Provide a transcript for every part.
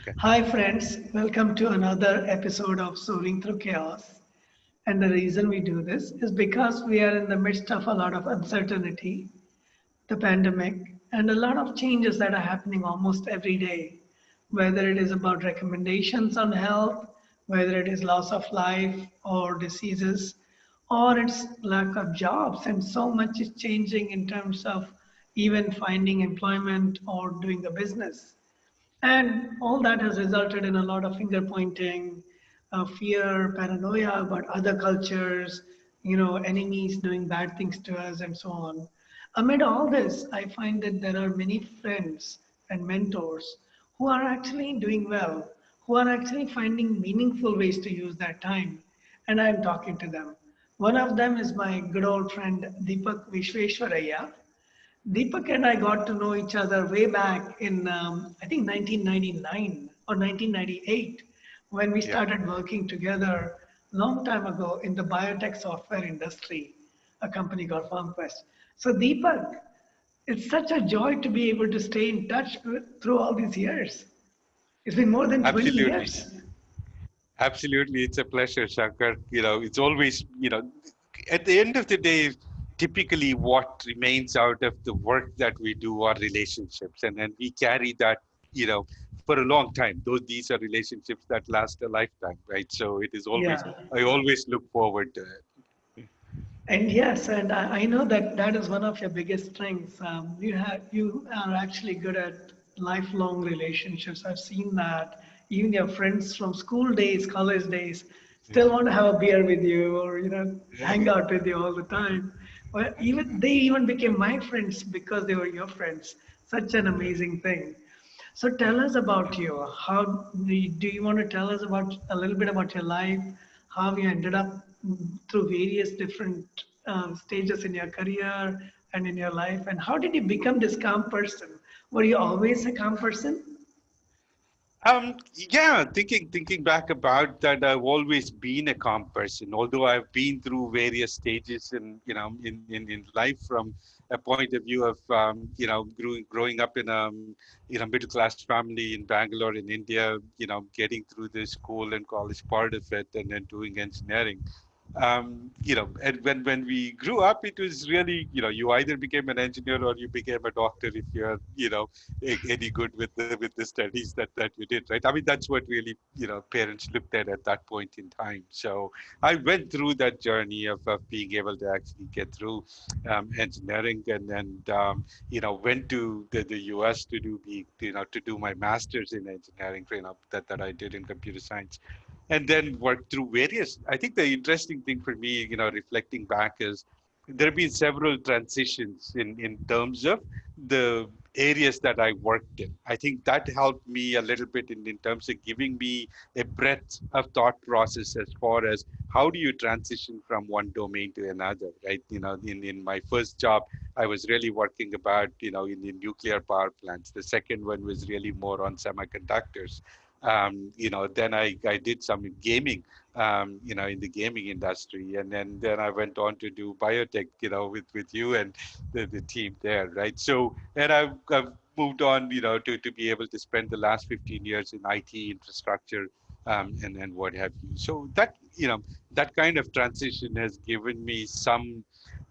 Okay. Hi, friends. Welcome to another episode of Soaring Through Chaos. And the reason we do this is because we are in the midst of a lot of uncertainty, the pandemic, and a lot of changes that are happening almost every day. Whether it is about recommendations on health, whether it is loss of life or diseases, or it's lack of jobs, and so much is changing in terms of even finding employment or doing a business. And all that has resulted in a lot of finger pointing, fear, paranoia about other cultures, enemies doing bad things to us, and so on. Amid all this, I find that there are many friends and mentors who are actually doing well, who are actually finding meaningful ways to use their time. And I'm talking to them. One of them is my good old friend, Deepak Visweswaraiah. Deepak and I got to know each other way back in, I think, 1999 or 1998 when we Yeah. started working together long time ago in the biotech software industry, a company called FarmQuest. So, Deepak, it's such a joy to be able to stay in touch through all these years. It's been more than 20 Absolutely. years. Absolutely. It's a pleasure, Shankar. It's always, at the end of the day, typically what remains out of the work that we do are relationships. And we carry that, for a long time. These are relationships that last a lifetime, right? So it is always, Yeah. I always look forward to it. And yes, and I know that that is one of your biggest strengths. You are actually good at lifelong relationships. I've seen that. Even your friends from school days, college days, still want to have a beer with you or hang out with you all the time. Well, even they even became my friends because they were your friends. Such an amazing thing. So tell us about you. How do you want to tell us about a little bit about your life? How you ended up through various different stages in your career and in your life, and how did you become this calm person? Were you always a calm person? Yeah, thinking back about that, I've always been a calm person. Although I've been through various stages in life, from a point of view of growing up in a middle class family in Bangalore in India, getting through the school and college part of it, and then doing engineering. And when we grew up, it was really, you either became an engineer or you became a doctor if you're, any good with the studies that you did, right? I mean, that's what really, parents looked at that point in time. So I went through that journey of being able to actually get through engineering, and went to the US to to do my master's in engineering, that I did in computer science, and then work through various. I think the interesting thing for me, reflecting back, is there have been several transitions in terms of the areas that I worked in. I think that helped me a little bit in terms of giving me a breadth of thought process as far as how do you transition from one domain to another, right? In my first job, I was really working about, in the nuclear power plants. The second one was really more on semiconductors. Then I did some gaming, in the gaming industry, and then I went on to do biotech, with you and the team there, right? So, and I've moved on, to be able to spend the last 15 years in IT infrastructure, and what have you. So that kind of transition has given me some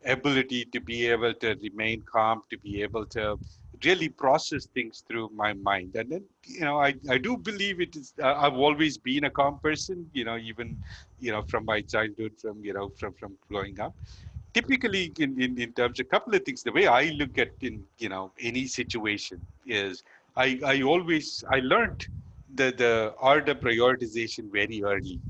ability to be able to remain calm, to be able to really process things through my mind. And then, I do believe it is, I've always been a calm person, even, from my childhood, from growing up. Typically, in terms of a couple of things, the way I look at in, any situation is I learned the art of prioritization very early.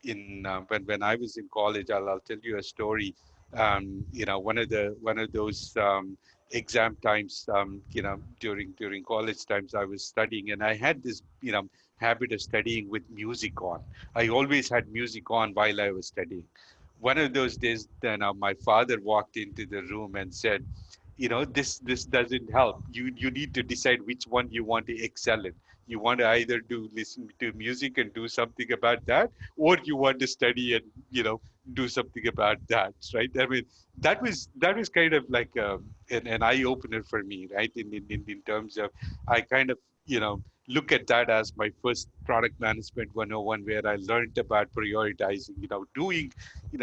In when I was in college, I'll tell you a story. One of those exam times, during college times, I was studying, and I had this habit of studying with music on. I always had music on while I was studying. One of those days, then my father walked into the room and said, this doesn't help. You need to decide which one you want to excel in. You want to either do listen to music and do something about that, or you want to study and do something about that, right? I mean, that was kind of like an eye opener for me, right? In terms of, I kind of look at that as my first product management 101, where I learned about prioritizing, doing,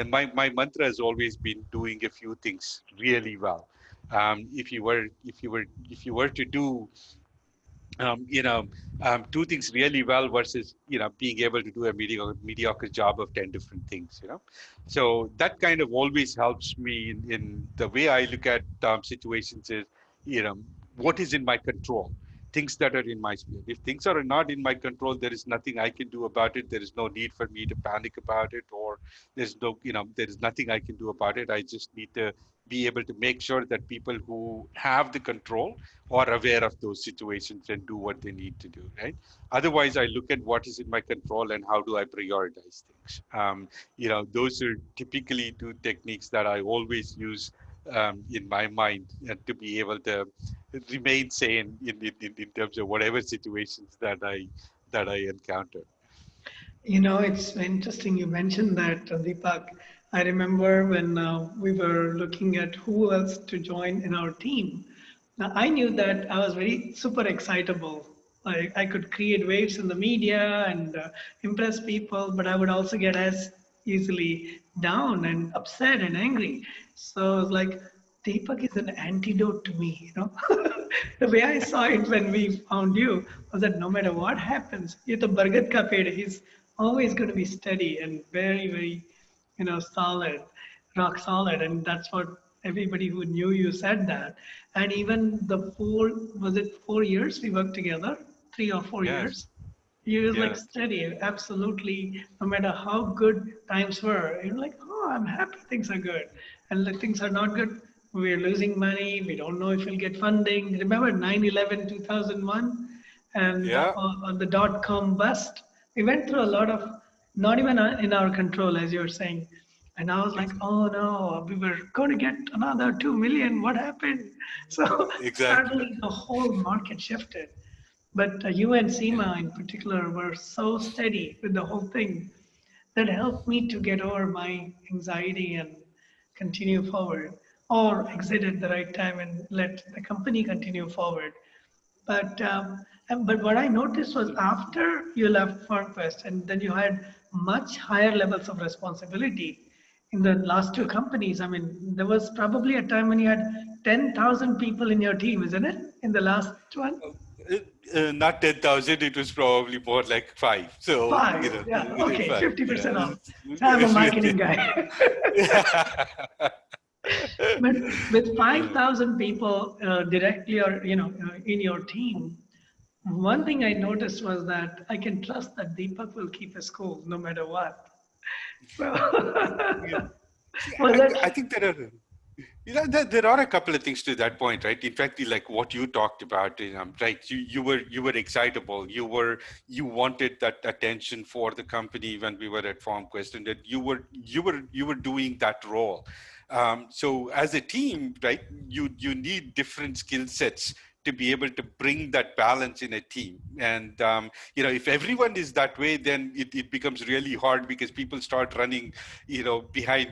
my mantra has always been doing a few things really well. If you were to do you know, do things really well versus, being able to do a mediocre job of 10 different things. So that kind of always helps me in the way I look at situations is, you know, what is in my control, things that are in my sphere. If things are not in my control, there is nothing I can do about it. There is no need for me to panic about it, or there is nothing I can do about it. I just need to be able to make sure that people who have the control or aware of those situations and do what they need to do, right? Otherwise, I look at what is in my control and how do I prioritize things. Those are typically two techniques that I always use in my mind, to be able to remain sane in terms of whatever situations that I encounter. It's interesting you mentioned that, Deepak. I remember when we were looking at who else to join in our team. Now, I knew that I was very super excitable. I could create waves in the media and impress people, but I would also get as easily down and upset and angry. So I was like, Deepak is an antidote to me. The way I saw it when we found you was that no matter what happens, ये तो बरगद का पेड़, he's always going to be steady and very, very, solid, rock solid. And that's what everybody who knew you said that. And even was it 4 years we worked together? 3 or 4 years? Yes, You was like yes, steady, absolutely. No matter how good times were, you're like, oh, I'm happy things are good. And the things are not good, we're losing money. We don't know if we'll get funding. Remember 9/11, 2001, and yeah, on the dot-com bust. We went through a lot of not even in our control, as you're saying. And I was like, oh no, we were going to get another 2 million. What happened? So exactly. suddenly the whole market shifted. But you and Yeah, Seema in particular were so steady with the whole thing that helped me to get over my anxiety and continue forward, or exit at the right time and let the company continue forward. But what I noticed was after you left FarmQuest and then you had much higher levels of responsibility in the last two companies. I mean, there was probably a time when you had 10,000 people in your team, isn't it? In the last one? not 10,000. It was probably more like five. So Five. Yeah. Okay. five. 50% off. So I'm a marketing guy. But with Yeah. 5,000 people directly or in your team, one thing I noticed was that I can trust that Deepak will keep his cool no matter what. So Yeah. See, was I that think there are a couple of things to that point, right? In fact, like what you talked about, right? You were excitable. You wanted that attention for the company when we were at FarmQuest, and that you were doing that role. So as a team, right? You need different skill sets to be able to bring that balance in a team. And if everyone is that way, then it becomes really hard because people start running, behind,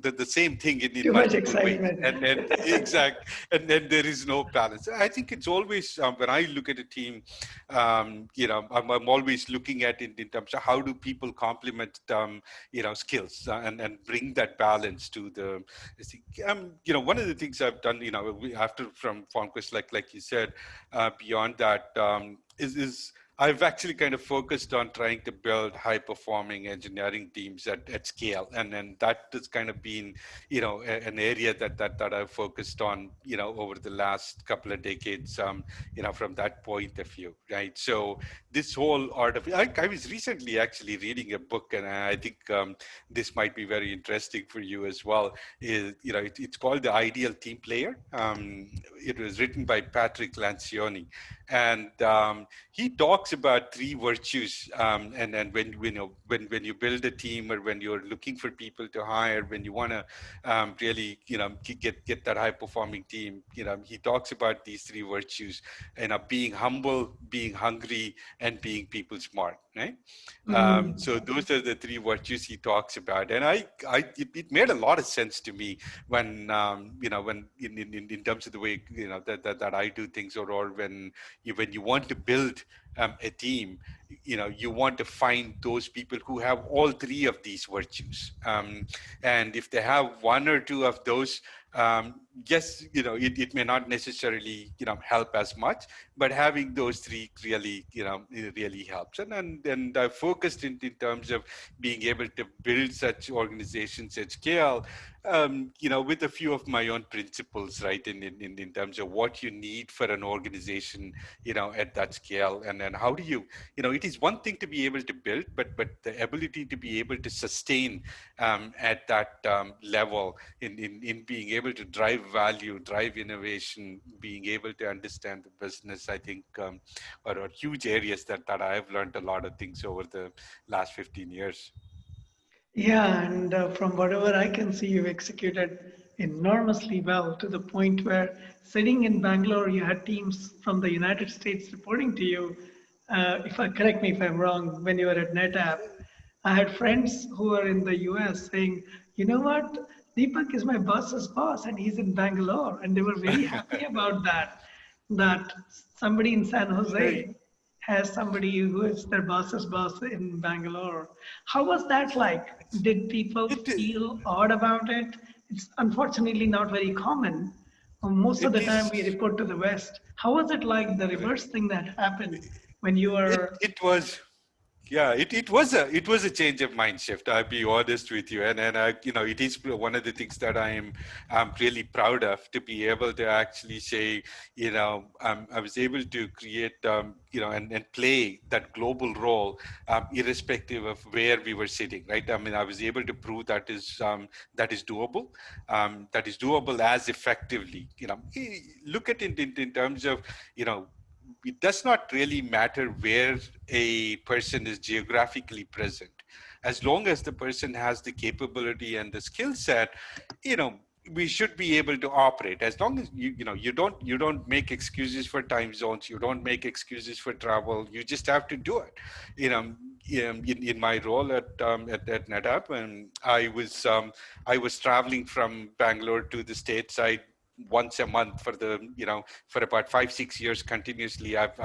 the same thing in too much multiple ways. excitement? And and then there is no balance. I think it's always, when I look at a team, I'm always looking at it in terms of how do people complement, skills, and bring that balance to the, one of the things I've done, after from FarmQuest, like you said, beyond that, is I've actually kind of focused on trying to build high performing engineering teams at scale. And that has kind of been, an area that I've focused on, over the last couple of decades, from that point of view, right? So this whole art of, I was recently actually reading a book, and I think this might be very interesting for you as well. Is, it's called The Ideal Team Player. It was written by Patrick Lancioni, and he talks talks about three virtues, and when when you build a team, or when you're looking for people to hire, when you want to really get that high performing team, he talks about these three virtues, being humble, being hungry, and being people smart, right? Mm. So those are the three virtues he talks about, and it made a lot of sense to me when when in terms of the way that I do things, or when you want to build a team, you want to find those people who have all three of these virtues, and if they have one or two of those, yes, it may not necessarily help as much, but having those three really it really helps. And I focused in terms of being able to build such organizations at scale, with a few of my own principles, right, in terms of what you need for an organization, at that scale. And then how do it is one thing to be able to build, but the ability to be able to sustain at that level, in being able to drive value, drive innovation, being able to understand the business, I think are huge areas that I have learned a lot of things over the last 15 years. Yeah, and from whatever I can see, you've executed enormously well to the point where sitting in Bangalore, you had teams from the United States reporting to you. If I correct me if I'm wrong, when you were at NetApp, I had friends who were in the US saying, you know what, Deepak is my boss's boss and he's in Bangalore. And they were very happy about that, that somebody in San Right. Jose has somebody who is their boss's boss in Bangalore. How was that like? Did people It feel odd about it? It's unfortunately not very common. Most of it the time we is report to the West. How was it like the reverse thing that happened when you it were? it was Yeah, it was a change of mind shift. I'll be honest with you, and it is one of the things that I'm really proud of, to be able to actually say, I was able to create and play that global role, irrespective of where we were sitting. Right? I mean, I was able to prove that is doable, that is doable as effectively. Look at it in terms of you know it does not really matter where a person is geographically present, as long as the person has the capability and the skill set. you know we should be able to operate, as long as you don't make excuses for time zones, you don't make excuses for travel, you just have to do it. In my role at NetApp, and I was traveling from Bangalore to the stateside once a month for about 5-6 years continuously. I've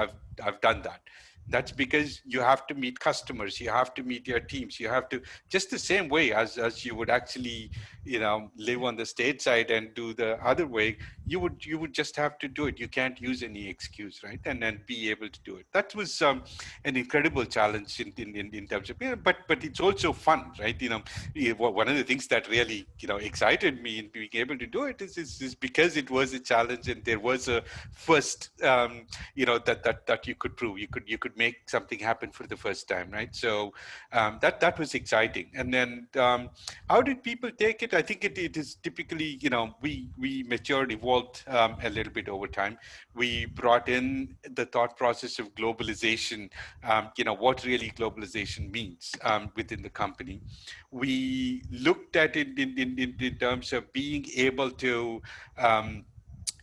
done that. That's because you have to meet customers, you have to meet your teams, you have to, just the same way as you would actually live on the stateside and do the other way. You would just have to do it. You can't use any excuse, right? And then be able to do it. That was an incredible challenge in terms of, but it's also fun, right? One of the things that really excited me in being able to do it is because it was a challenge, and there was a first, that you could prove, you could make something happen for the first time, right? So that was exciting. And then how did people take it? I think it is typically, we matured, evolved a little bit over time. We brought in the thought process of globalization, what really globalization means within the company. We looked at it in terms of being able to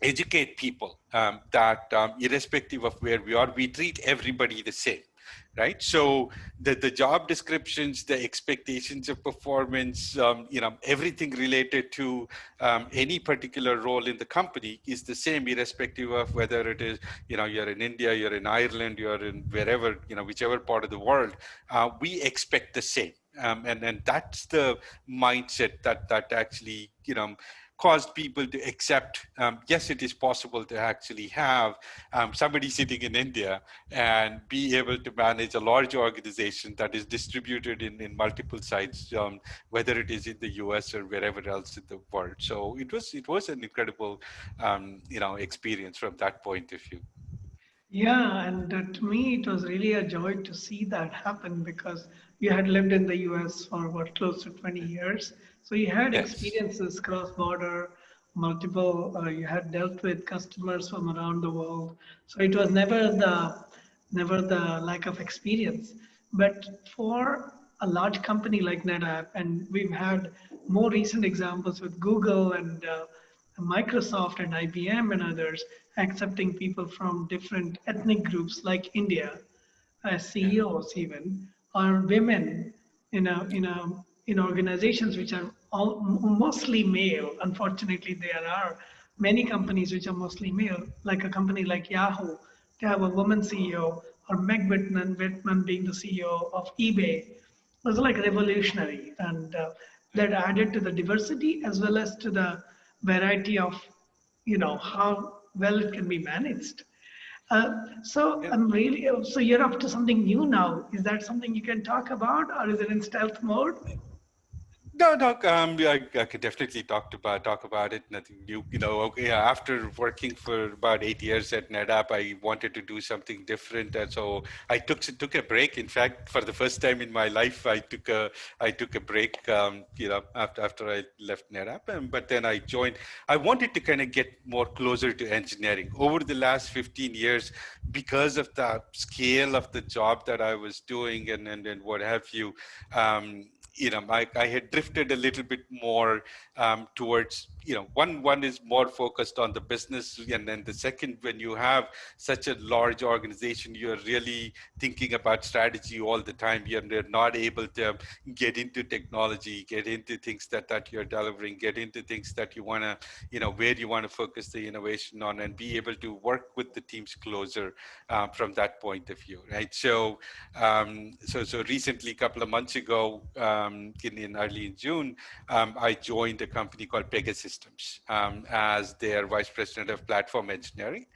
educate people, that irrespective of where we are, we treat everybody the same, right? So the job descriptions, the expectations of performance, everything related to any particular role in the company is the same, irrespective of whether it is, you're in India, you're in Ireland, you're in wherever, whichever part of the world. We expect the same. And that's the mindset that actually caused people to accept, yes, it is possible to actually have somebody sitting in India and be able to manage a large organization that is distributed in multiple sites, whether it is in the US or wherever else in the world. So it was an incredible experience from that point of view. Yeah, and to me, it was really a joy to see that happen because you had lived in the US for what, close to 20 years. So you had Yes. experiences cross border, multiple, you had dealt with customers from around the world. So it was never never the lack of experience. But for a large company like NetApp, and we've had more recent examples with Google and Microsoft and IBM and others accepting people from different ethnic groups like India, Yeah. CEOs even, or women in organizations which are mostly male. Unfortunately, there are many companies which are mostly male, like a company like Yahoo, to have a woman CEO, or Meg Whitman being the CEO of eBay was like revolutionary, and Yeah. that added to the diversity as well as to the variety of how well it can be managed. So Yeah. I'm really so you're up to something new now. Is that something you can talk about, or is it in stealth mode? No, no. Yeah, I could definitely talk about it. Nothing new. Okay, yeah, after working for about 8 years at NetApp, I wanted to do something different, and so I took a break. In fact, for the first time in my life, I took a break. After I left NetApp, but then I joined. I wanted to kind of get more closer to engineering over the last 15 years because of the scale of the job that I was doing and what have you. Um, I had drifted a little bit more towards, one is more focused on the business. And then the second, when you have such a large organization, you're really thinking about strategy all the time. You're not able to get into technology, get into things that you're delivering, get into things that you want to, where you want to focus the innovation on, and be able to work with the teams closer from that point of view, right? So recently, a couple of months ago, in early in June, I joined a company called Pegasystems as their vice president of platform engineering.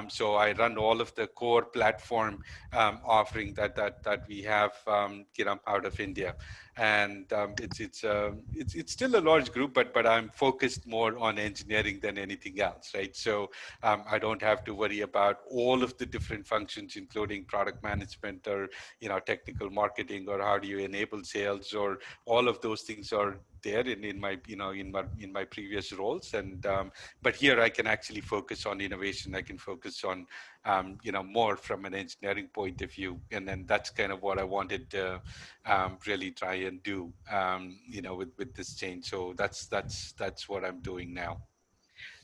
So I run all of the core platform offering that we have, out of India, and it's still a large group, but I'm focused more on engineering than anything else, right? So I don't have to worry about all of the different functions, including product management or technical marketing, or how do you enable sales, or all of those things are there in my in my previous roles. And but here I can actually focus on innovation. I can focus on more from an engineering point of view, and then that's kind of what I wanted to really try and do with this change. So that's what I'm doing now.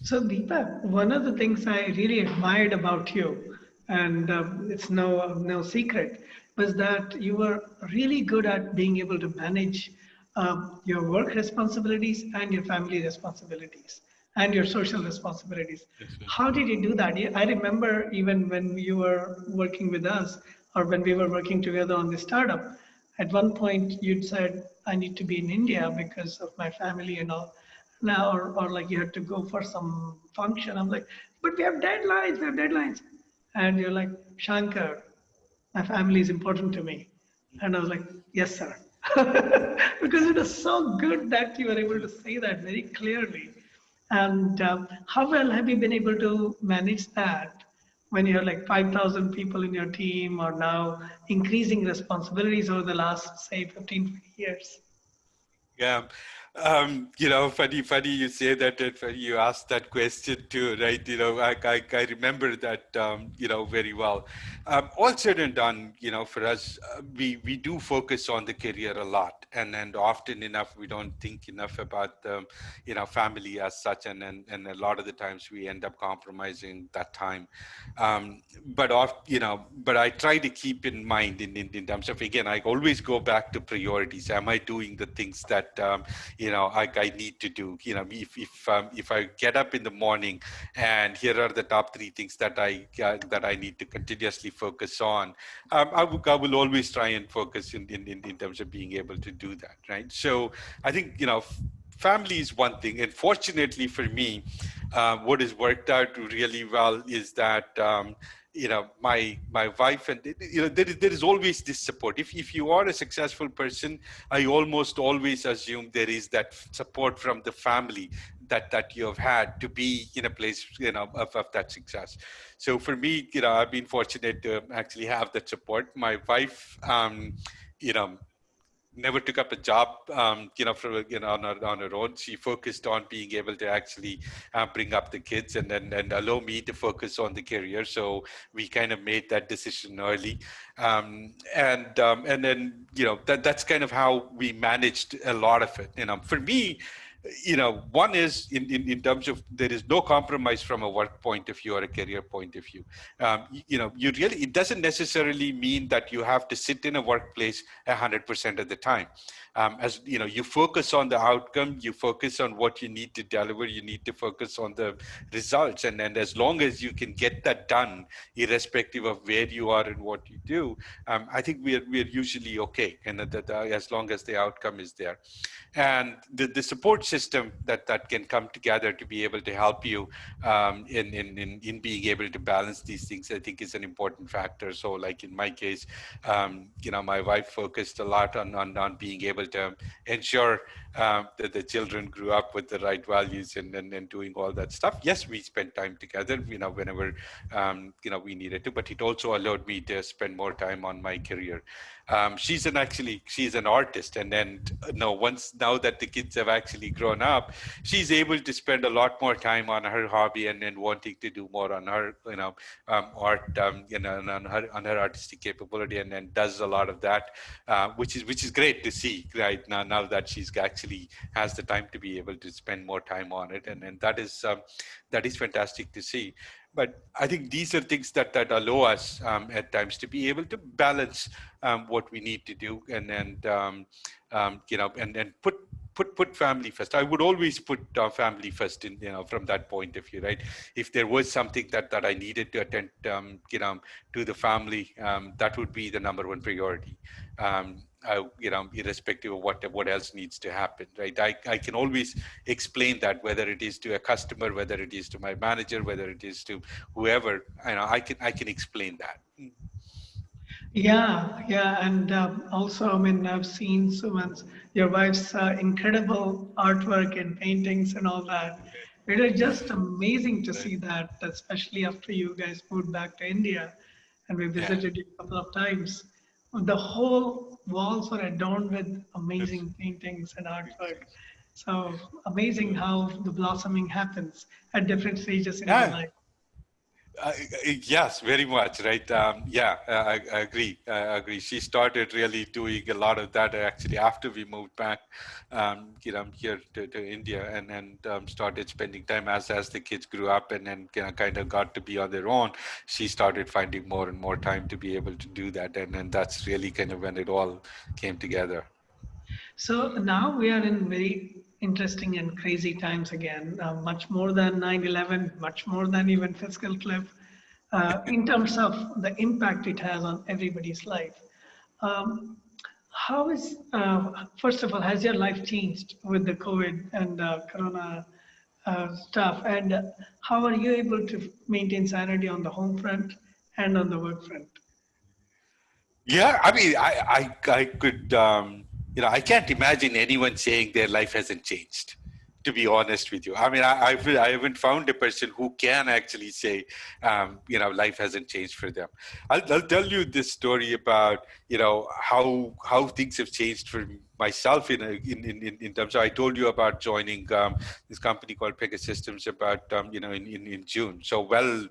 So, Deepak, one of the things I really admired about you, and it's no secret, was that you were really good at being able to manage your work responsibilities and your family responsibilities and your social responsibilities. Yes, sir. How did you do that? I remember even when you were working with us, or when we were working together on the startup, at one point you'd said, I need to be in India because of my family and all now, or like you had to go for some function. I'm like, but we have deadlines. And you're like, Shankar, my family is important to me. And I was like, yes, sir. Because it was so good that you were able to say that very clearly. And how well have you been able to manage that when you have like 5,000 people in your team, or now increasing responsibilities over the last, say, 15, 20 years? Yeah. Funny you say that, and funny you asked that question too, right? I remember that, very well. All said and done, for us, we do focus on the career a lot, and often enough, we don't think enough about the, family as such, and a lot of the times we end up compromising that time. But I try to keep in mind in terms of, again, I always go back to priorities. Am I doing the things that I need to do? If I get up in the morning and here are the top three things that I need to continuously focus on, I will always try and focus in terms of being able to do that, right? So I think family is one thing, and fortunately for me, what has worked out really well is that my wife, and there is always this support. If you are a successful person, I almost always assume there is that support from the family that you have had to be in a place of that success. So for me, I've been fortunate to actually have that support. My wife, you know never took up a job, for on her own. She focused on being able to actually bring up the kids and allow me to focus on the career. So we kind of made that decision early, and then that's kind of how we managed a lot of it. For me, one is in terms of there is no compromise from a work point of view or a career point of view. You really, it doesn't necessarily mean that you have to sit in a workplace 100% of the time. As you focus on the outcome, you focus on what you need to deliver, you need to focus on the results, and as long as you can get that done, irrespective of where you are and what you do, I think we're usually okay, and that as long as the outcome is there, and the support system that can come together to be able to help you in being able to balance these things, I think is an important factor. So like in my case, my wife focused a lot on being able to ensure that the children grew up with the right values and doing all that stuff. Yes, we spent time together, whenever we needed to, but it also allowed me to spend more time on my career. She's an artist, and then once now that the kids have actually grown up, she's able to spend a lot more time on her hobby and wanting to do more on her art, and on her artistic capability, and does a lot of that, which is great to see right now that she's actually has the time to be able to spend more time on it, and that is fantastic to see. But I think these are things that allow us at times to be able to balance what we need to do, and put family first. I would always put family first in, from that point of view, right? If there was something that I needed to attend, to the family, that would be the number one priority. Irrespective of what else needs to happen, right? I can always explain that, whether it is to a customer, whether it is to my manager, whether it is to whoever, I can explain that. Yeah, yeah, and also, I mean, I've seen Suman's, your wife's incredible artwork and paintings and all that. It is just amazing to Right. see that, especially after you guys moved back to India, and we Yeah. visited you a couple of times. The whole walls were adorned with amazing paintings and artwork. So amazing how the blossoming happens at different stages in our Yeah. life. Yes, very much, right? Yeah, I agree. I agree. She started really doing a lot of that actually after we moved back, here to India, and started spending time as the kids grew up, and then kind of got to be on their own. She started finding more and more time to be able to do that, and that's really kind of when it all came together. So now we are in very interesting and crazy times again, much more than 9/11, much more than even fiscal cliff, in terms of the impact it has on everybody's life. Um, how is, first of all, has your life changed with the COVID and Corona stuff? And how are you able to maintain sanity on the home front and on the work front? Yeah, I mean, I could, I can't imagine anyone saying their life hasn't changed. To be honest with you, I mean, I haven't found a person who can actually say, life hasn't changed for them. I'll tell you this story about, how things have changed for myself in terms of, I told you about joining this company called Pegasystems about, in June. So well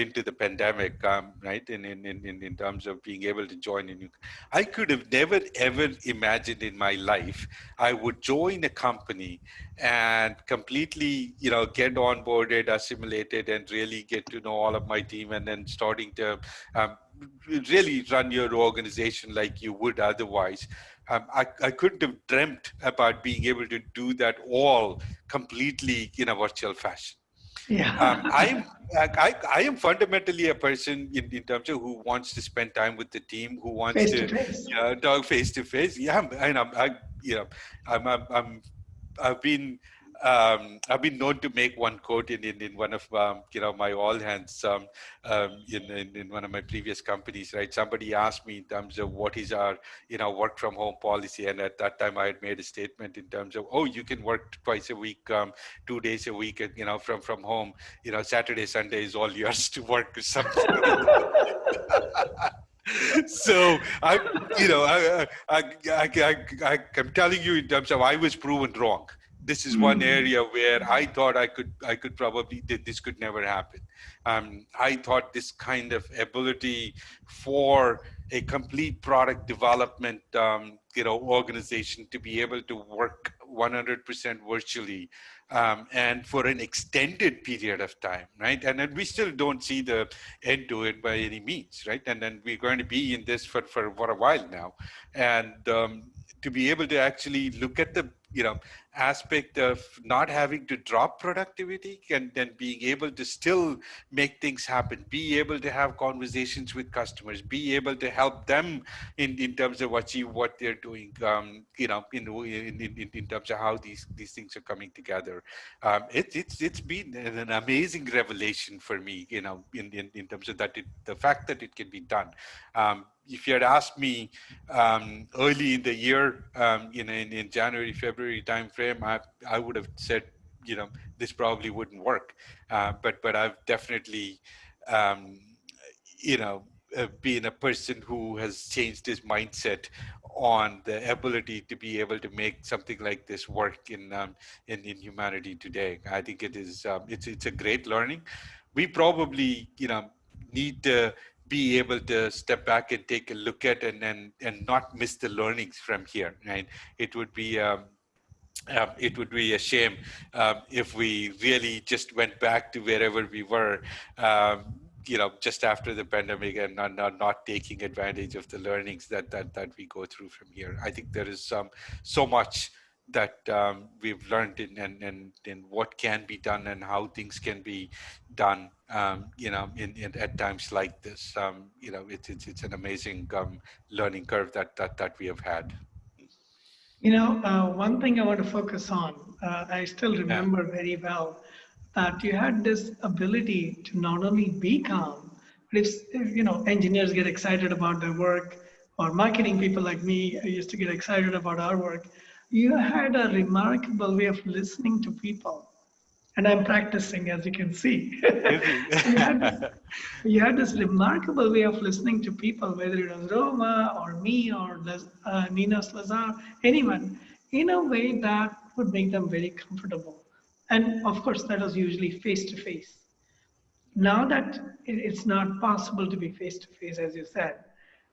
into the pandemic, right? In terms of being able to join a new, I could have never ever imagined in my life I would join a company and completely, get onboarded, assimilated, and really get to know all of my team, and then starting to um, really run your organization like you would otherwise. I couldn't have dreamt about being able to do that all completely in a virtual fashion. I Yeah, am I am fundamentally a person in terms of who wants to spend time with the team, who wants face to, to face. talk face to face. Yeah, and I'm I've been known to make one quote in one of, my all hands, in one of my previous companies, right? Somebody asked me in terms of what is our, work from home policy, and at that time I had made a statement in terms of, oh, you can work twice a week, 2 days a week, from home. Saturday Sunday is all yours to work, or something like that. So I, you know, I'm telling you in terms of I was proven wrong. This is one Mm. area where I thought I could probably this could never happen. I thought this kind of ability for a complete product development, organization to be able to work 100% virtually, and for an extended period of time, right? And then we still don't see the end to it by any means, right? And then we're going to be in this for a while now, and to be able to actually look at the aspect of not having to drop productivity and then being able to still make things happen, be able to have conversations with customers, be able to help them in terms of achieve what they're doing, in terms of how these things are coming together. It's been an amazing revelation for me, in terms of that the fact that it can be done. If you had asked me early in the year, in January, February timeframe, I would have said, this probably wouldn't work. But I've definitely, um, you know, been a person who has changed his mindset on the ability to be able to make something like this work in humanity today. I think it is it's a great learning. We probably need to be able to step back and take a look at and not miss the learnings from here. Right? It would be it would be a shame if we really just went back to wherever we were, just after the pandemic and not taking advantage of the learnings that we go through from here. I think there is so much that we've learned in what can be done and how things can be done, in at times like this. It's an amazing learning curve that we have had. One thing I want to focus on, I still Yeah. remember very well that you had this ability to not only be calm, but if engineers get excited about their work, or marketing people like me used to get excited about our work, you had a remarkable way of listening to people, and I'm practicing, as you can see. you had this, you had this remarkable way of listening to people, whether it was Roma or me or Nina Slazar, anyone, in a way that would make them very comfortable. And of course, that was usually face to face. Now that it's not possible to be face to face, as you said,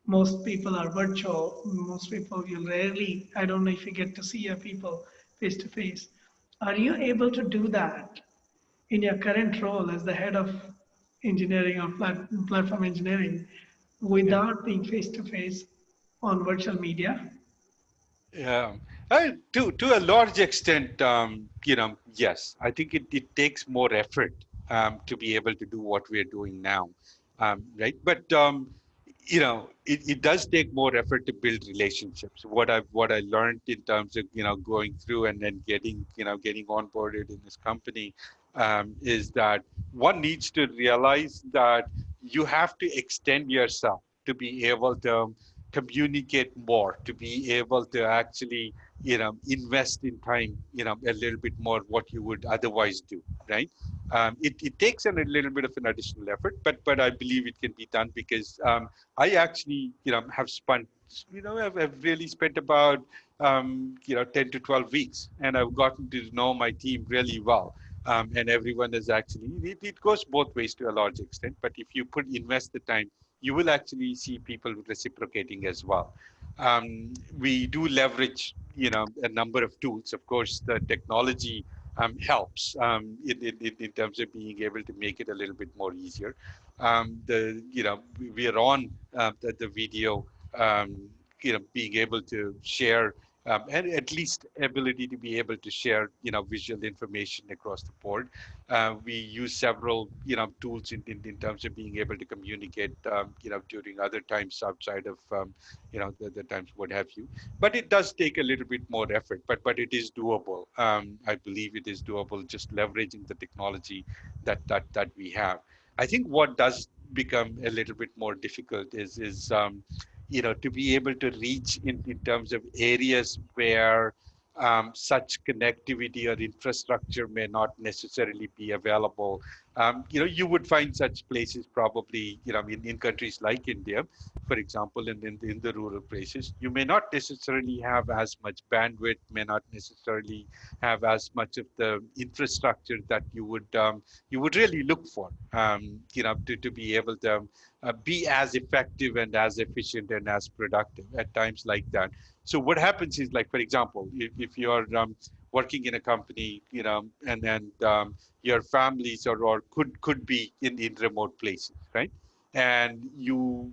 most people are virtual. Most people, you rarely, I don't know if you get to see your people face to face. Are you able to do that in your current role as the head of engineering or platform engineering Yeah. without being face to face on virtual media? Yeah, to a large extent, yes. I think it takes more effort to be able to do what we're doing now, right? But it does take more effort to build relationships. What I learned in terms of going through and then getting onboarded in this company, is that one needs to realize that you have to extend yourself to be able to communicate more, to be able to actually invest in time a little bit more what you would otherwise do, right? It takes a little bit of an additional effort, but I believe it can be done because I actually have spent I've really spent about 10 to 12 weeks, and I've gotten to know my team really well. And everyone is actually, it goes both ways to a large extent, but if you invest the time, you will actually see people reciprocating as well. We do leverage, a number of tools. Of course, the technology helps in terms of being able to make it a little bit more easier. We are on the video, being able to share, and at least ability to be able to share, visual information across the board. We use several, tools in terms of being able to communicate, during other times outside of, the times what have you. But it does take a little bit more effort, but it is doable. I believe it is doable, just leveraging the technology that we have. I think what does become a little bit more difficult is to be able to reach in terms of areas where such connectivity or infrastructure may not necessarily be available, You would find such places probably, in countries like India, for example, in the rural places. You may not necessarily have as much bandwidth, may not necessarily have as much of the infrastructure that you would really look for, to be able to be as effective and as efficient and as productive at times like that. So what happens is, like, for example, if you're working in a company, and your families or could be in remote places, right? And you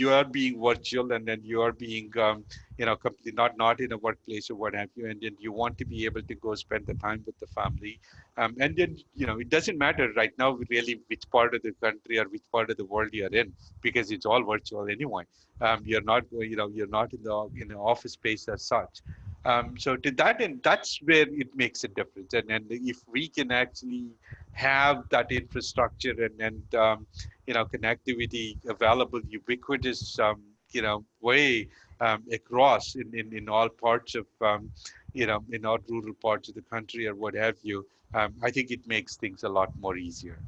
are being virtual, and then you are being completely not in a workplace or what have you, and then you want to be able to go spend the time with the family. And then it doesn't matter right now really which part of the country or which part of the world you're in, because it's all virtual anyway. You're not in the office space as such. So to that end, that's where it makes a difference. And if we can actually have that infrastructure and connectivity available, ubiquitous, way across in all parts of, in all rural parts of the country or what have you, I think it makes things a lot more easier.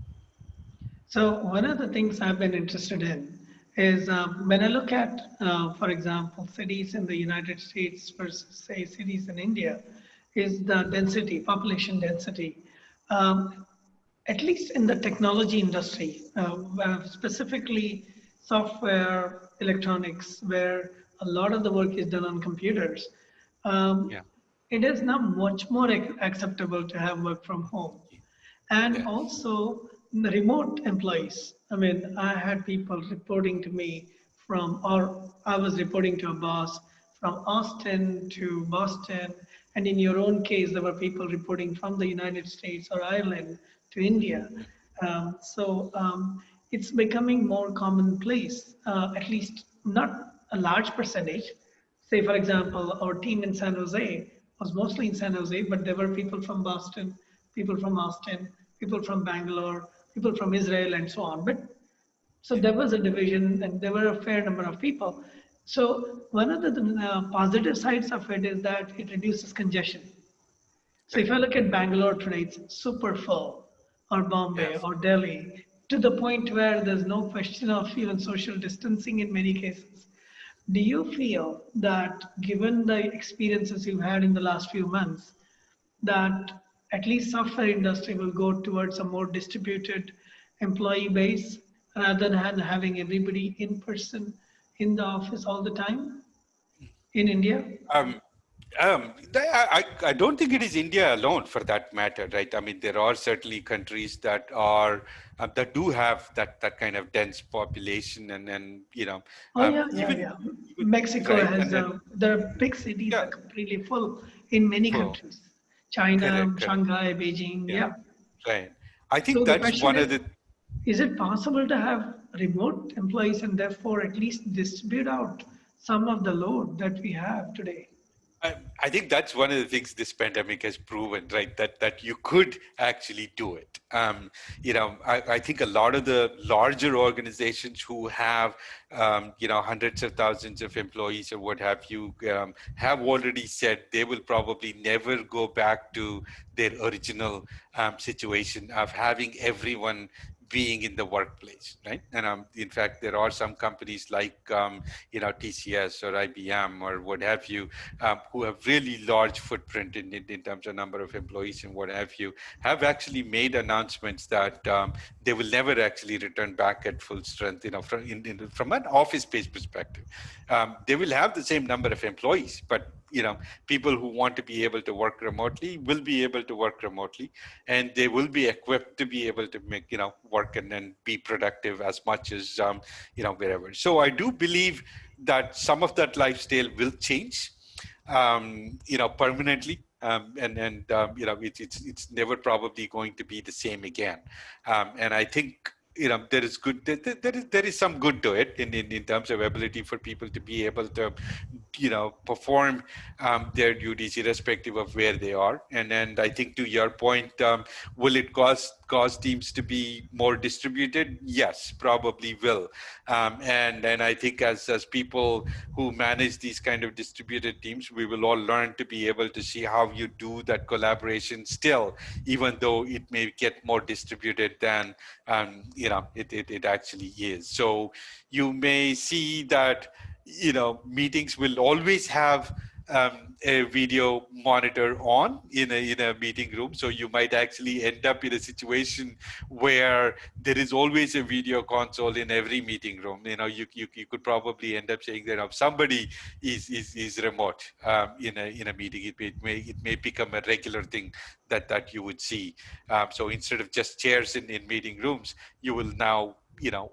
So one of the things I've been interested in is when I look at, for example, cities in the United States versus say cities in India, is the density, population density. Um, at least in the technology industry, specifically software, electronics, where a lot of the work is done on computers, um, Yeah. it is now much more acceptable to have work from home. And Yes. also the remote employees. I mean, I had people reporting to me or I was reporting to a boss from Austin to Boston. And in your own case, there were people reporting from the United States or Ireland to India. So it's becoming more commonplace, at least not a large percentage. Say, for example, our team in San Jose was mostly in San Jose, but there were people from Boston, people from Austin, people from Bangalore, people from Israel, and so on. But so Yeah. there was a division, and there were a fair number of people. So one of the positive sides of it is that it reduces congestion. So if Correct. I look at Bangalore today, it's super full, or Bombay, Yes. or Delhi, to the point where there's no question of even social distancing in many cases. Do you feel that, given the experiences you've had in the last few months, that at least software industry will go towards a more distributed employee base rather than having everybody in person in the office all the time in India? Um, I don't think it is India alone for that matter, right? I mean, there are certainly countries that do have that kind of dense population, and Oh yeah, yeah, even yeah. even Mexico right, has and then the big cities yeah, are completely full in many full, countries. China, correct, correct, Shanghai, Beijing, yeah, yeah. right. I think So the that's question one of the is it possible to have remote employees and therefore at least distribute out some of the load that we have today? I think that's one of the things this pandemic has proven, right? That you could actually do it. I think a lot of the larger organizations who have, hundreds of thousands of employees or what have you, have already said they will probably never go back to their original situation of having everyone being in the workplace, right? And in fact, there are some companies like TCS or IBM or what have you, who have really large footprint in terms of number of employees and what have you, have actually made announcements that they will never actually return back at full strength. From an office-based perspective, they will have the same number of employees, but people who want to be able to work remotely will be able to work remotely, and they will be equipped to be able to make work and then be productive as much as wherever. So I do believe that some of that lifestyle will change, permanently. It's never probably going to be the same again. And I think there is good, there is some good to it in terms of ability for people to be able to perform their duties irrespective of where they are. And I think, to your point, will it cause teams to be more distributed? Yes, probably will. And I think, as people who manage these kind of distributed teams, we will all learn to be able to see how you do that collaboration still, even though it may get more distributed than it actually is. So you may see that meetings will always have a video monitor on in a meeting room. So you might actually end up in a situation where there is always a video console in every meeting room. You could probably end up saying that somebody is remote in a meeting. It may become a regular thing that you would see. So instead of just chairs in meeting rooms, you will now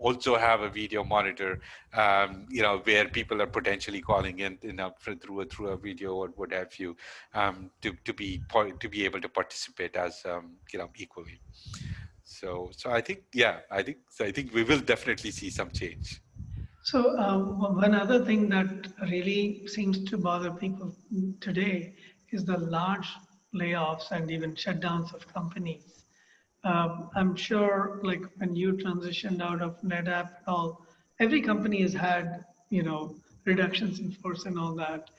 also have a video monitor, where people are potentially calling in, through a video or what have you, to be able to participate as equally. So I think we will definitely see some change. So, one other thing that really seems to bother people today is the large layoffs and even shutdowns of companies. I'm sure, like when you transitioned out of NetApp and all, every company has had, reductions in force and all that.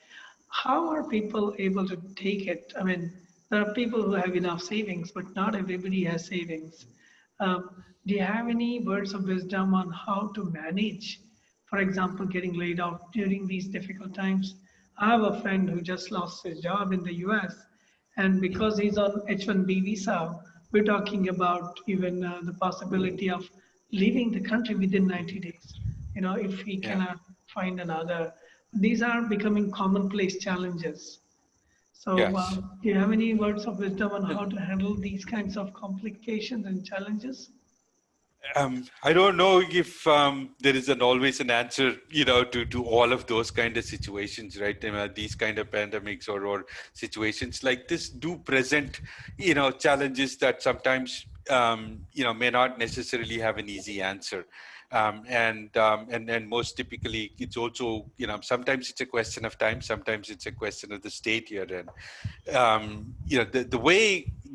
How are people able to take it? I mean, there are people who have enough savings, but not everybody has savings. Do you have any words of wisdom on how to manage, for example, getting laid off during these difficult times? I have a friend who just lost his job in the US, and because he's on H-1B visa, we're talking about even the possibility of leaving the country within 90 days. If he Yeah. cannot find another, these are becoming commonplace challenges. So, Yes. do you have any words of wisdom on how to handle these kinds of complications and challenges? I don't know if there is always an answer, to all of those kind of situations, right? These kind of pandemics or situations like this do present, challenges that sometimes, may not necessarily have an easy answer. And most typically, it's also, sometimes it's a question of time, sometimes it's a question of the state you're in.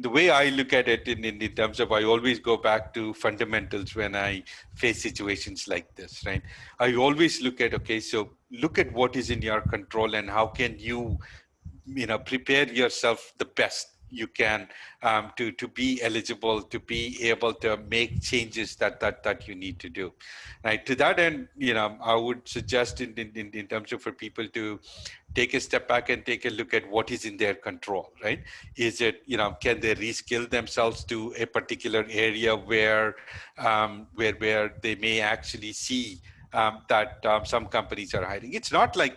The way I look at it in terms of, I always go back to fundamentals when I face situations like this, right? I always look at, okay, so look at what is in your control and how can you prepare yourself the best you can, to be eligible, to be able to make changes that you need to do, right? To that end, I would suggest in terms of for people to take a step back and take a look at what is in their control, right? Is it, can they reskill themselves to a particular area where they may actually see that some companies are hiring. It's not like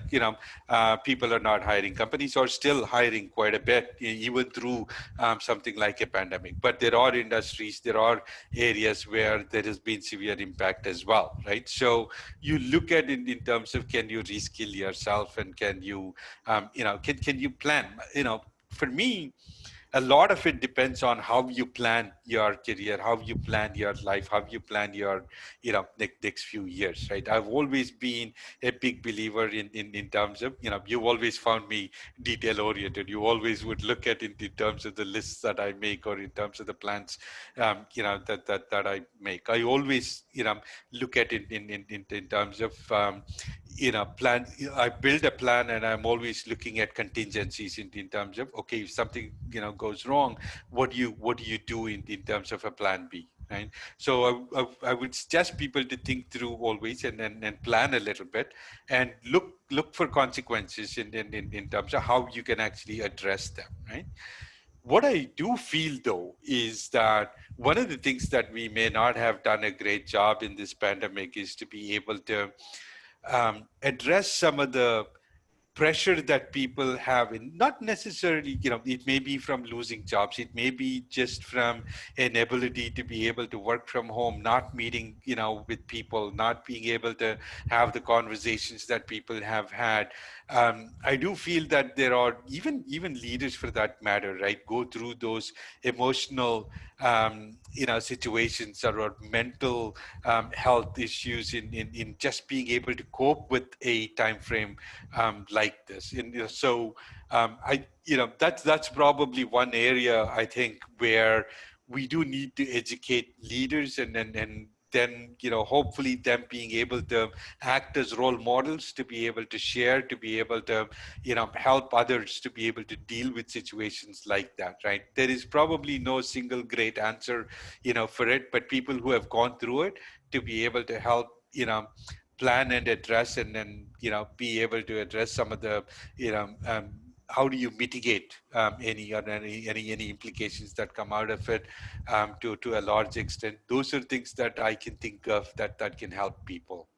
people are not hiring. Companies are still hiring quite a bit, even through something like a pandemic. But there are industries, there are areas where there has been severe impact as well, right? So you look at it in terms of, can you reskill yourself, and can you, can you plan? For me, a lot of it depends on how you plan your career, how you plan your life, how you plan your, next few years, right? I've always been a big believer in terms of, you've always found me detail oriented. You always would look at it in terms of the lists that I make, or in terms of the plans, that I make. I always, look at it in terms of, plan. I build a plan, and I'm always looking at contingencies in terms of, okay, if something goes wrong, what do you do in terms of a plan B, right? So I would suggest people to think through always, and plan a little bit, and look for consequences in terms of how you can actually address them, right? What I do feel, though, is that one of the things that we may not have done a great job in this pandemic is to be able to address some of the pressure that people have, in not necessarily, it may be from losing jobs, it may be just from an ability to be able to work from home, not meeting with people, not being able to have the conversations that people have had. I do feel that there are even leaders, for that matter, right, go through those emotional situations or mental health issues in just being able to cope with a time frame like this. And so that's probably one area I think where we do need to educate leaders, and then hopefully them being able to act as role models, to be able to share, to be able to help others to be able to deal with situations like that. Right, there is probably no single great answer for it, but people who have gone through it to be able to help plan and address, and then be able to address some of the how do you mitigate any implications that come out of it, to a large extent. Those are things that I can think of that can help people.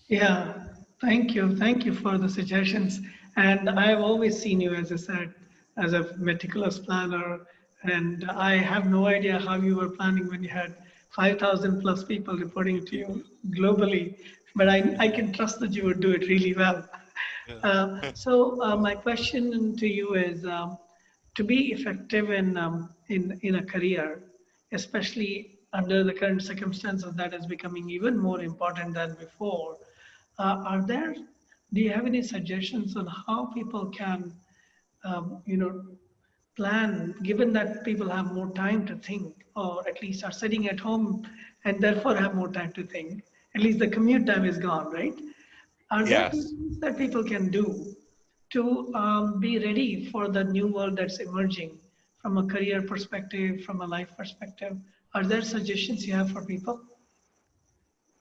Yeah, thank you. Thank you for the suggestions. And I've always seen you, as I said, as a meticulous planner. And I have no idea how you were planning when you had 5,000 plus people reporting to you globally. But I can trust that you would do it really well. My question to you is, to be effective in a career, especially under the current circumstances that is becoming even more important than before. Are there? Do you have any suggestions on how people can, you know, plan? Given that people have more time to think, or at least are sitting at home and therefore have more time to think. At least the commute time is gone, right? Are there Yes. things that people can do to be ready for the new world that's emerging from a career perspective, from a life perspective? Are there suggestions you have for people?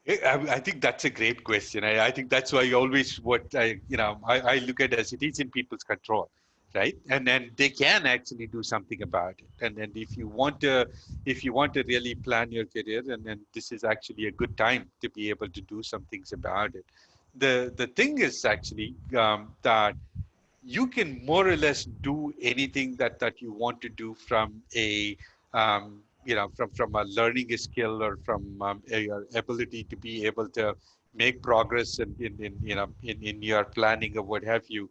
I think that's a great question. I think that's why always what I look at as it is in people's control, right? And then they can actually do something about it. And if you want to really plan your career, and then this is actually a good time to be able to do some things about it. The thing is actually that you can more or less do anything that you want to do from a from a learning skill, or from your ability to be able to make progress in your planning or what have you.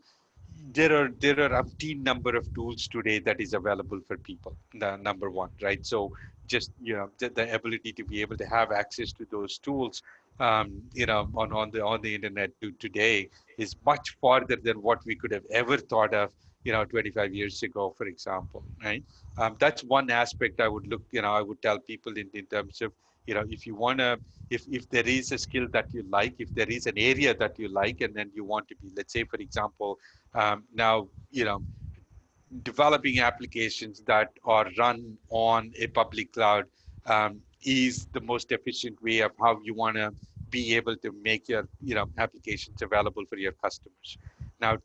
There are umpteen number of tools today that is available for people. Number one, right? So just the ability to be able to have access to those tools, on the internet today, is much farther than what we could have ever thought of 25 years ago, for example, right? That's one aspect I would I would tell people in terms of, if you want to, if there is a skill that you like, if there is an area that you like, and then you want to be, let's say, for example, now, developing applications that are run on a public cloud is the most efficient way of how you want to be able to make your applications available for your customers. Now,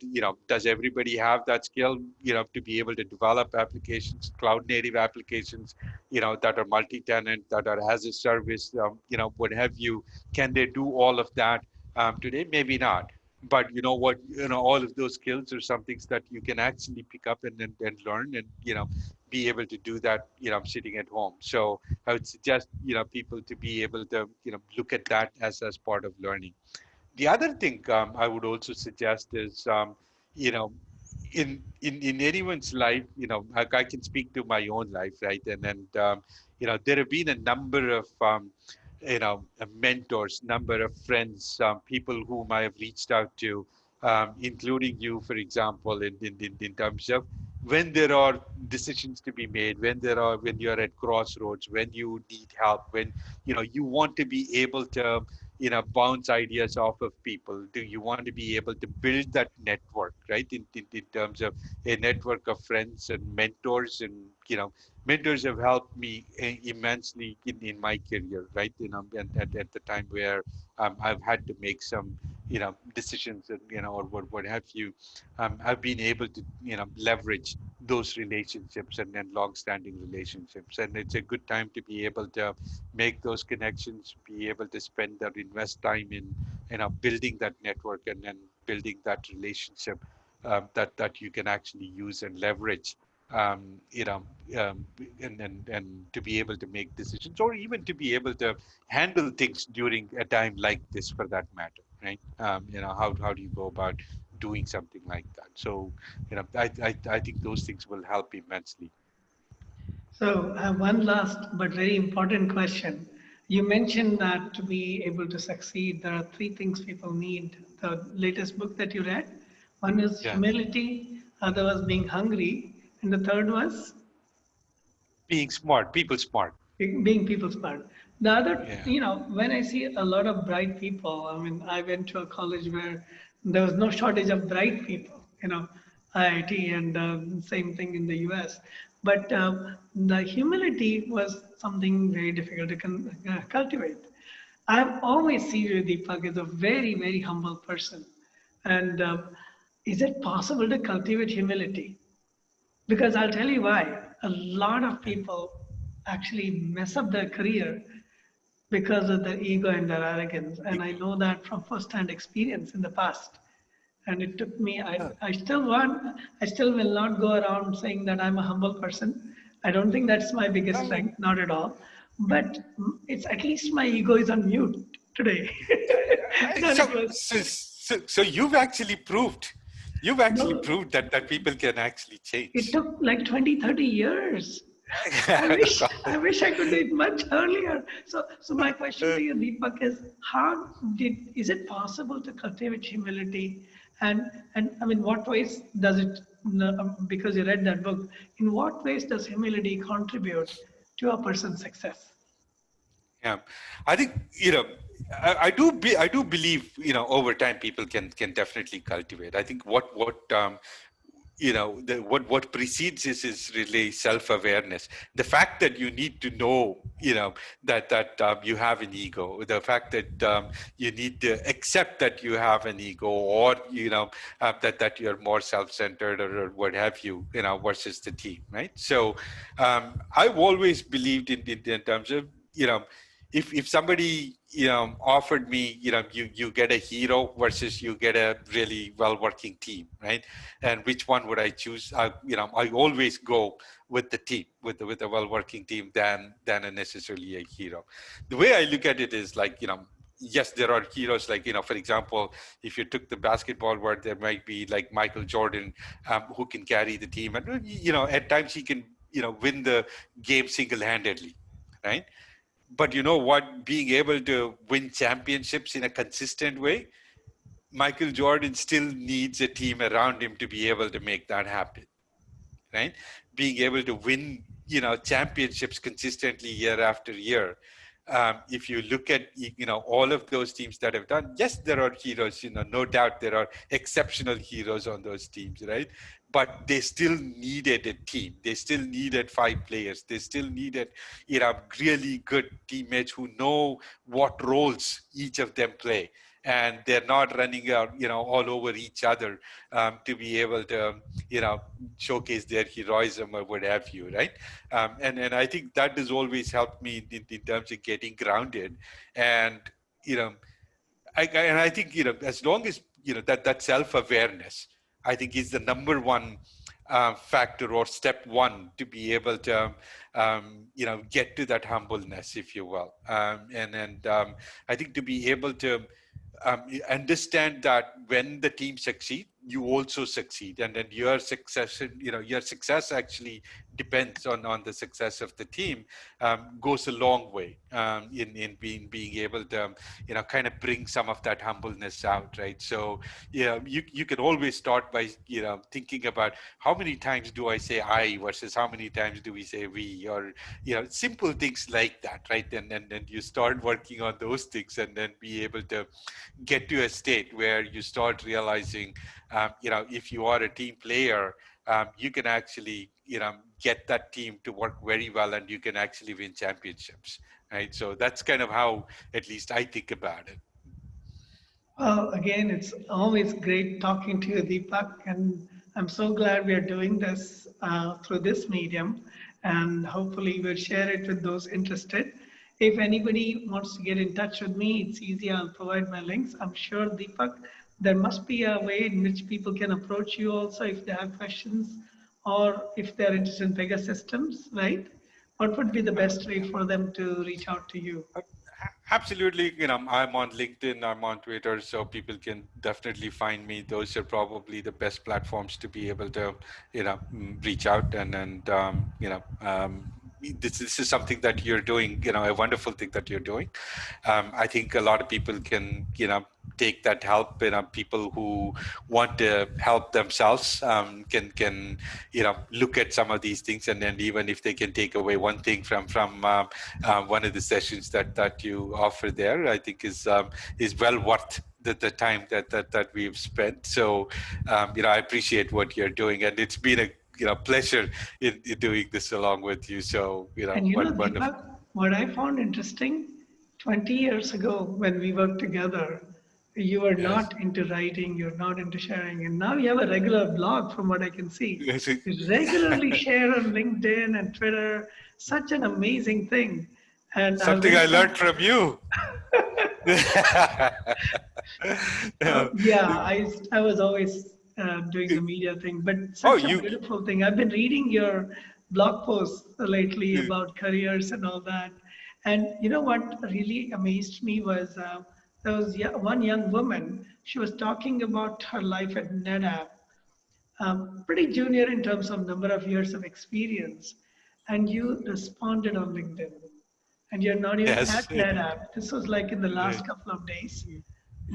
does everybody have that skill, to be able to develop applications, cloud native applications, that are multi-tenant, that are as a service, what have you? Can they do all of that today? Maybe not. But you know what, all of those skills are some things that you can actually pick up and learn, and be able to do that sitting at home. So I would suggest people to be able to look at that as part of learning. The other thing I would also suggest is, you know in anyone's life, I can speak to my own life, right? And there have been a number of mentors, number of friends, people whom I have reached out to, including you, for example, in terms of when there are decisions to be made, when you're at crossroads, when you need help, when you want to be able to bounce ideas off of people. Do you want to be able to build that network, right? In terms of a network of friends and mentors, and mentors have helped me immensely in my career, right? At the time where I've had to make some decisions, and or what have you. I've been able to leverage those relationships, and long-standing relationships, and it's a good time to be able to make those connections, be able to spend or invest time in building that network, and then building that relationship, that you can actually use and leverage, um, you know, and to be able to make decisions, or even to be able to handle things during a time like this, for that matter, right? How do you go about doing something like that? So, I think those things will help immensely. So, I have one last but very important question. You mentioned that to be able to succeed, there are three things people need. The latest book that you read, one is Yeah. humility, other was being hungry, and the third was Being smart, people smart. being people smart. The other, Yeah. when I see a lot of bright people, I mean, I went to a college where there was no shortage of bright people, IIT and same thing in the US. But the humility was something very difficult to cultivate. I've always seen you, Deepak, as a very, very humble person. And is it possible to cultivate humility? Because I'll tell you why. A lot of Yeah. people actually mess up their career because of their ego and their arrogance. And I know that from first-hand experience in the past. And it took me, I still will not go around saying that I'm a humble person. I don't think that's my biggest Yeah. strength, not at all. But it's at least my ego is on mute today than it So, was. so you've actually No, proved that people can actually it change. took like 20, 30 years. I wish I could do it much earlier. So my question to you, Deepak, is is it possible to cultivate humility? And I mean, what ways does it, because you read that book, in what ways does humility contribute to a person's success? Yeah, I think I do believe over time people can definitely cultivate. I think what precedes this is really self-awareness. The fact that you need to know that you have an ego, the fact that you need to accept that you have an ego, or that you're more self-centered, or what have versus the team, right? So I've always believed in terms of if somebody offered me, you get a hero versus you get a really well working team, right? And which one would I choose? I always go with the team, with a well working team, than a necessarily a hero. The way I look at it is like, yes, there are heroes, like, for example, if you took the basketball world, there might be like Michael Jordan, who can carry the team, and at times he can win the game single handedly, right? But you know what? Being able to win championships in a consistent way, Michael Jordan still needs a team around him to be able to make that happen, right? Being able to win, championships consistently year after year. If you look at, all of those teams that have done, yes, there are heroes, no doubt there are exceptional heroes on those teams, right? But they still needed a team. They still needed five players. They still needed, really good teammates who know what roles each of them play. And they're not running out, all over each other, to be able to, you know, showcase their heroism or what have you, right? And I think that has always helped me in terms of getting grounded, and you know, and I think as long as that self awareness, I think is the number one factor or step one to be able to get to that humbleness, if you will, and I think to be able to understand that when the team succeed, you also succeed, and then your success actually depends on the success of the team, goes a long way, in being able to kind of bring some of that humbleness out, right? So you can always start by thinking about how many times do I say I versus how many times do we say we, or simple things like that, right? And you start working on those things, and then be able to get to a state where you start realizing, if you are a team player, you can actually, get that team to work very well, and you can actually win championships, right? So that's kind of how, at least, I think about it. Well, again, it's always great talking to you, Deepak, and I'm so glad we are doing this through this medium, and hopefully we'll share it with those interested. If anybody wants to get in touch with me, it's easy. I'll provide my links. I'm sure, Deepak, there must be a way in which people can approach you also if they have questions or if they're interested in Pegasystems, right? What would be the best way for them to reach out to you? Absolutely. I'm on LinkedIn, I'm on Twitter, so people can definitely find me. Those are probably the best platforms to be able to, reach out, and this is something that you're doing, a wonderful thing that you're doing. I think a lot of people can, take that help. People who want to help themselves can look at some of these things, and then even if they can take away one thing from one of the sessions that you offer there, I think is well worth the time that we've spent. So I appreciate what you're doing, and it's been a pleasure in doing this along with you. So And wonderful. Deepak, what I found interesting, 20 years ago when we worked together, you were Yes. not into writing, you're not into sharing, and now you have a regular blog from what I can see. Yes. You regularly share on LinkedIn and Twitter, such an amazing thing. And I Something I wish that, learned from you. yeah, I was always doing the media thing, but Oh, such a you. beautiful thing. I've been reading your blog posts lately about careers and all that. And you know what really amazed me was there was one young woman. She was talking about her life at NetApp, pretty junior in terms of number of years of experience, and you responded on LinkedIn. And you're not even Yes. at NetApp. This was like in the last couple of days. And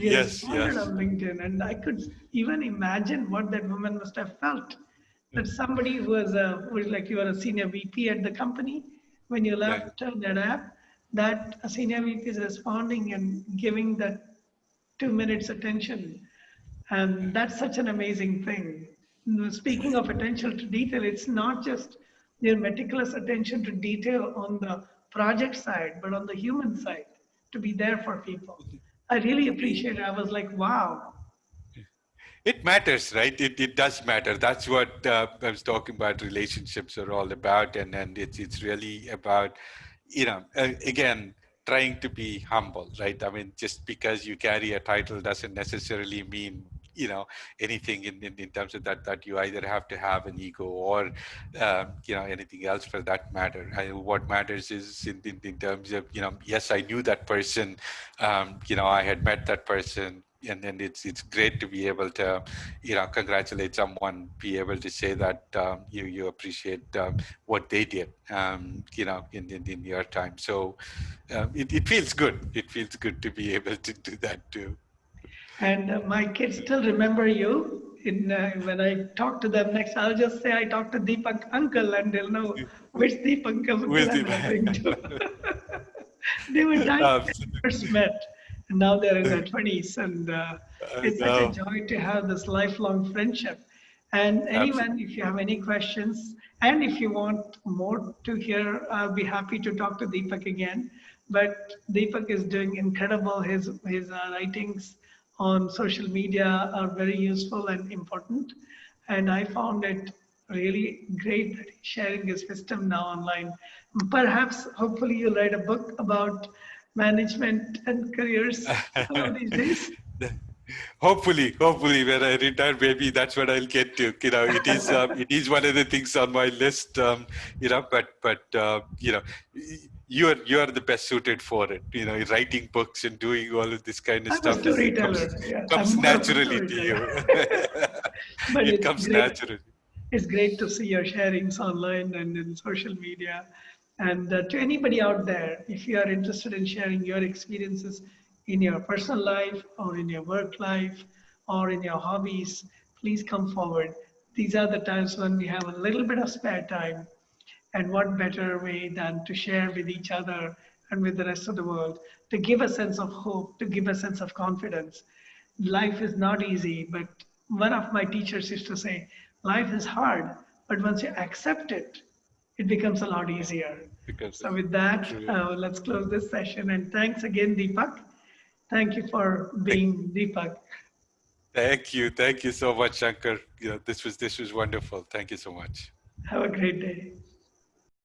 you Yes. responded Yes. on LinkedIn, and I could even imagine what that woman must have felt. That somebody who was like you were a senior VP at the company when you Right. left NetApp, that a senior VP is responding and giving that 2 minutes attention. And that's such an amazing thing. Speaking of attention to detail, it's not just their meticulous attention to detail on the project side, but on the human side, to be there for people. I really appreciate it. I was like, wow. It matters, right? It does matter. That's what I was talking about. Relationships are all about, and it's really about, again, trying to be humble, right? I mean, just because you carry a title doesn't necessarily mean anything in terms of that you either have to have an ego or anything else for that matter. What matters is in terms of yes, I knew that person, I had met that person, and it's great to be able to congratulate someone, be able to say that you appreciate what they did in your time. So it feels good. It feels good to be able to do that too. And my kids still remember you. When I talk to them next, I'll just say I talked to Deepak uncle, and they'll know which Deepak uncle With I'm referring the to. They were dying when absolutely. we first met, and now they're in their 20s, and it's such a No, joy to have this lifelong friendship. And anyone, absolutely. if you have any questions, and if you want more to hear, I'll be happy to talk to Deepak again. But Deepak is doing incredible. His writings on social media are very useful and important. And I found it really great that he's sharing his wisdom now online. Perhaps, hopefully, you'll write a book about management and careers one of these days. Hopefully, when I retire, maybe that's what I'll get to. It is one of the things on my list. You're the best suited for it. Writing books and doing all of this kind of I'm a stuff is comes storyteller. Yeah, I'm comes more of a naturally to storyteller. you. But It it's comes great. naturally. It's great to see your sharings online and in social media. And to anybody out there, if you are interested in sharing your experiences in your personal life or in your work life or in your hobbies, please come forward. These are the times when we have a little bit of spare time. And what better way than to share with each other and with the rest of the world, to give a sense of hope, to give a sense of confidence. Life is not easy, but one of my teachers used to say, life is hard, but once you accept it, it becomes a lot easier. Because So, with that, true. let's close this session. And thanks again, Deepak. Thank you for being Deepak. Thank you so much, Shankar. This was wonderful. Thank you so much. Have a great day.